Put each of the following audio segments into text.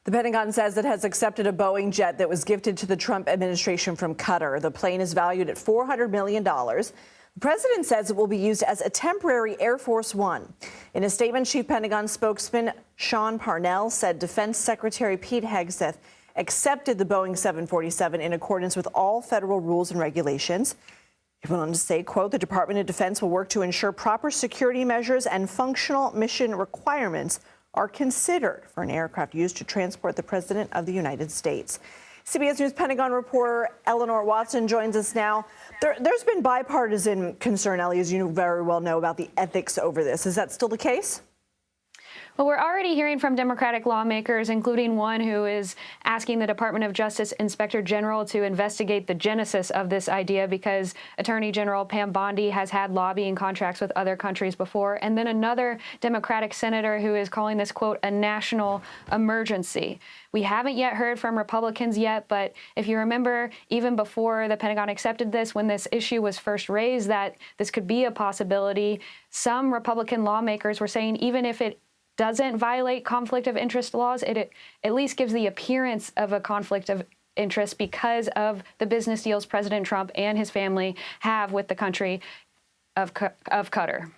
The Pentagon says it has accepted a Boeing jet that was gifted to the Trump administration from Qatar. The plane is valued at $400 million. The president says it will be used as a temporary Air Force One. In a statement, Chief Pentagon spokesman Sean Parnell said Defense Secretary Pete Hegseth accepted the Boeing 747 in accordance with all federal rules and regulations. He went on to say, quote, the Department of Defense will work to ensure proper security measures and functional mission requirements are considered for an aircraft used to transport the President of the United States. CBS News Pentagon reporter Eleanor Watson joins us now. There's been bipartisan concern, Ellie, as you very well know, about the ethics over this. Is that still the case? Well, we're already hearing from Democratic lawmakers, including one who is asking the Department of Justice Inspector General to investigate the genesis of this idea because Attorney General Pam Bondi has had lobbying contracts with other countries before. And then another Democratic senator who is calling this, quote, a national emergency. We haven't yet heard from Republicans yet, but if you remember, even before the Pentagon accepted this, when this issue was first raised that this could be a possibility, some Republican lawmakers were saying even if it doesn't violate conflict of interest laws, it at least gives the appearance of a conflict of interest because of the business deals President Trump and his family have with the country of Qatar.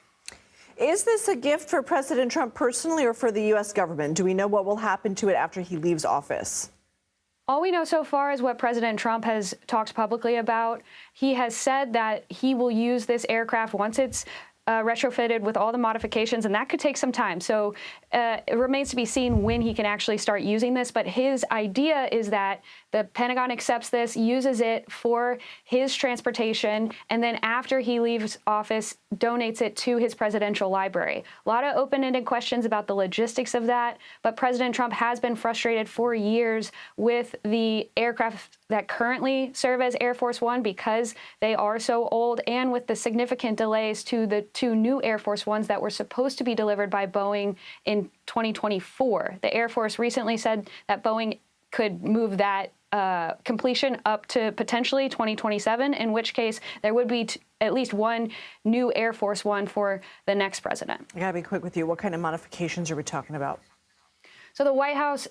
Is this a gift for President Trump personally or for the U.S. government? Do we know what will happen to it after he leaves office? All we know so far is what President Trump has talked publicly about. He has said that he will use this aircraft once it's retrofitted with all the modifications, and that could take some time. So it remains to be seen when he can actually start using this. But his idea is that the Pentagon accepts this, uses it for his transportation, and then after he leaves office, donates it to his presidential library. A lot of open-ended questions about the logistics of that, but President Trump has been frustrated for years with the aircraft that currently serve as Air Force One because they are so old, and with the significant delays to the two new Air Force Ones that were supposed to be delivered by Boeing in 2024. The Air Force recently said that Boeing could move that completion up to potentially 2027, in which case there would be at least one new Air Force One for the next president. I gotta be quick with you. What kind of modifications are we talking about? So the White House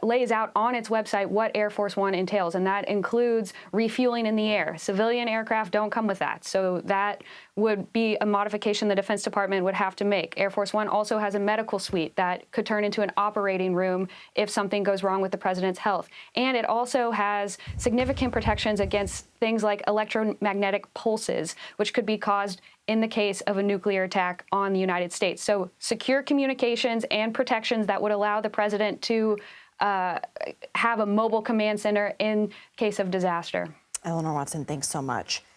lays out on its website what Air Force One entails, and that includes refueling in the air. Civilian aircraft don't come with that, so that would be a modification the Defense Department would have to make. Air Force One also has a medical suite that could turn into an operating room if something goes wrong with the president's health. And it also has significant protections against things like electromagnetic pulses, which could be caused in the case of a nuclear attack on the United States. So secure communications and protections that would allow the president to have a mobile command center in case of disaster. Eleanor Watson, thanks so much.